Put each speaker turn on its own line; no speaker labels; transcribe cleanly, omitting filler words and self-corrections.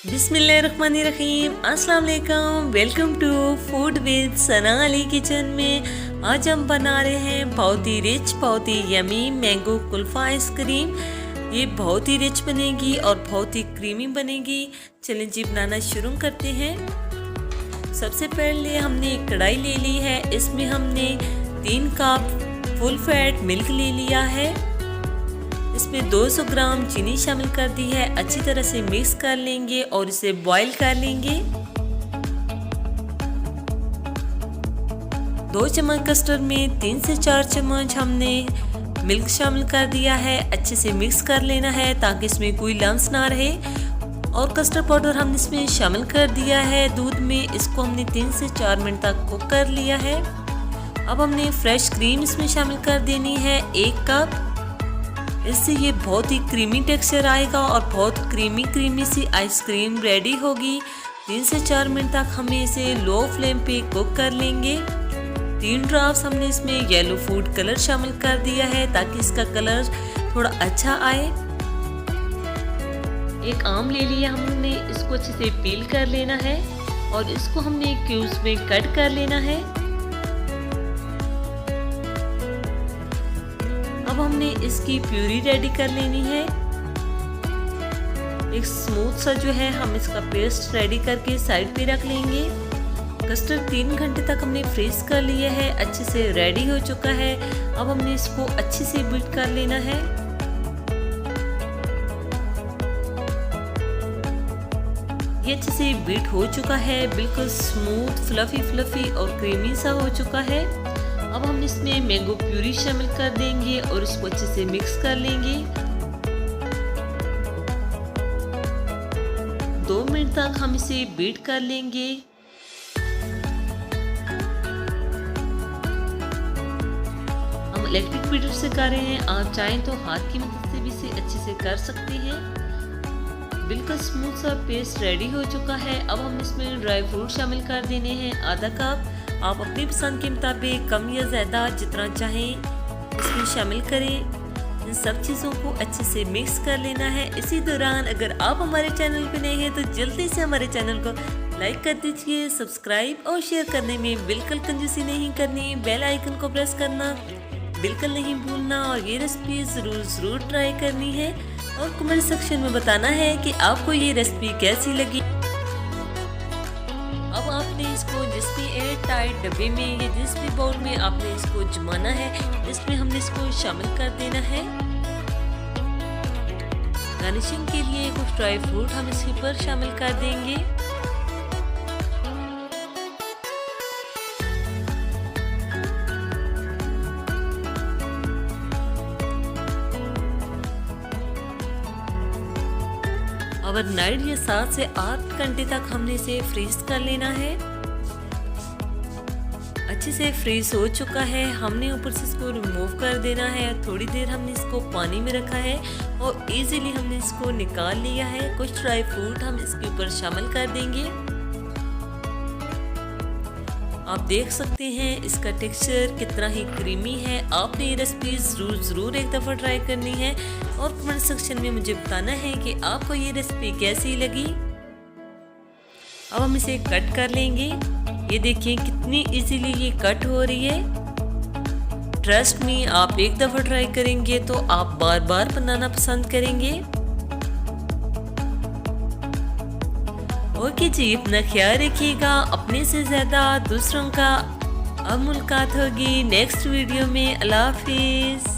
बिस्मिल्लाहिर्रहमानिर्रहीम, अस्सलाम वालेकुम। Welcome to food with Sana Ali kitchen में। आज हम बना रहे हैं बहुत ही रिच, बहुत ही यमी मैंगो कुल्फ़ा आइसक्रीम। ये बहुत ही रिच बनेगी और बहुत ही क्रीमी बनेगी। चलें जी बनाना शुरू करते हैं। सबसे पहले हमने एक कढ़ाई ले ली है। इसमें हमने 3 कप फुल फैट मिल्क ले लिया है। इसमें 200 ग्राम चीनी शामिल कर दी है। अच्छी तरह से मिक्स कर लेंगे और इसे बॉईल कर लेंगे। 2 चम्मच कस्टर्ड में 3 से 4 चम्मच हमने मिल्क शामिल कर दिया है। अच्छे से मिक्स कर लेना है ताकि इसमें कोई लम्स ना रहे। और कस्टर्ड पाउडर हमने इसमें शामिल कर दिया है दूध में। इसको हमने 3 से 4 मिनट तक कुक कर लिया है। अब हमने फ्रेश क्रीम इसमें शामिल कर देनी है 1 कप। इससे ये बहुत ही क्रीमी टेक्सचर आएगा और बहुत क्रीमी सी आइसक्रीम रेडी होगी। 3 से 4 मिनट तक हमें इसे लो फ्लेम पे कुक कर लेंगे। 3 ड्रॉप्स हमने इसमें येलो फूड कलर शामिल कर दिया है ताकि इसका कलर थोड़ा अच्छा आए। एक आम ले लिया हमने, इसको अच्छे से पील कर लेना है और इसको हमने क्यूब्स में कट कर लेना है। अब हमने इसकी प्यूरी रेडी कर लेनी है। एक स्मूथ सा जो है हम इसका पेस्ट रेडी करके साइड पे रख लेंगे। कस्टर्ड 3 घंटे तक हमने फ्रीज कर लिया है, अच्छे से रेडी हो चुका है। अब हमने इसको अच्छे से बीट कर लेना है। ये अच्छे से बीट हो चुका है, बिल्कुल स्मूथ फ्लफी और क्रीमी सा हो चुका है। अब हम इसमें मैंगो प्यूरी शामिल कर देंगे और इसको अच्छे से मिक्स कर लेंगे। 2 मिनट तक हम इसे बीट कर लेंगे। हम इलेक्ट्रिक बीटर से कर रहे हैं, आप चाहें तो हाथ की मदद से भी इसे अच्छे से कर सकते हैं। बिल्कुल स्मूथ सा पेस्ट रेडी हो चुका है। अब हम इसमें ड्राई फ्रूट शामिल कर देने हैं आधा कप। आप अपनी पसंद के मुताबिक कम या ज़्यादा जितना चाहें इसमें शामिल करें। इन सब चीज़ों को अच्छे से मिक्स कर लेना है। इसी दौरान अगर आप हमारे चैनल पे नए हैं तो जल्दी से हमारे चैनल को लाइक कर दीजिए। सब्सक्राइब और शेयर करने में बिल्कुल कंजूसी नहीं करनी। बेल आइकन को प्रेस करना बिल्कुल नहीं भूलना और ये रेसिपी ज़रूर ट्राई करनी है और कमेंट सेक्शन में बताना है कि आपको ये रेसिपी कैसी लगी। अब आपने इसको जिस भी एयर टाइट डब्बे में या जिस भी बाउल में आपने इसको जमाना है, इसमें हमने इसको शामिल कर देना है। गार्निशिंग के लिए कुछ ड्राई फ्रूट हम इसके ऊपर शामिल कर देंगे। ओवरनाइट या 7 से 8 घंटे तक हमने इसे फ्रीज कर लेना है। अच्छे से फ्रीज हो चुका है। हमने ऊपर से इसको रिमूव कर देना है। थोड़ी देर हमने इसको पानी में रखा है और इजीली हमने इसको निकाल लिया है। कुछ ड्राई फ्रूट हम इसके ऊपर शामिल कर देंगे। आप देख सकते हैं इसका टेक्सचर कितना ही क्रीमी है। आपने ये रेसिपी ज़रूर एक दफ़ा ट्राई करनी है और कमेंट सेक्शन में मुझे बताना है कि आपको ये रेसिपी कैसी लगी। अब हम इसे कट कर लेंगे। ये देखिए कितनी इजीली ये कट हो रही है। ट्रस्ट मी, आप एक दफ़ा ट्राई करेंगे तो आप बार बनाना पसंद करेंगे। ओके जी, अपना ख्याल रखिएगा, अपने से ज़्यादा दूसरों का। अब मुलाकात होगी नेक्स्ट वीडियो में। अल्लाह हाफिज़।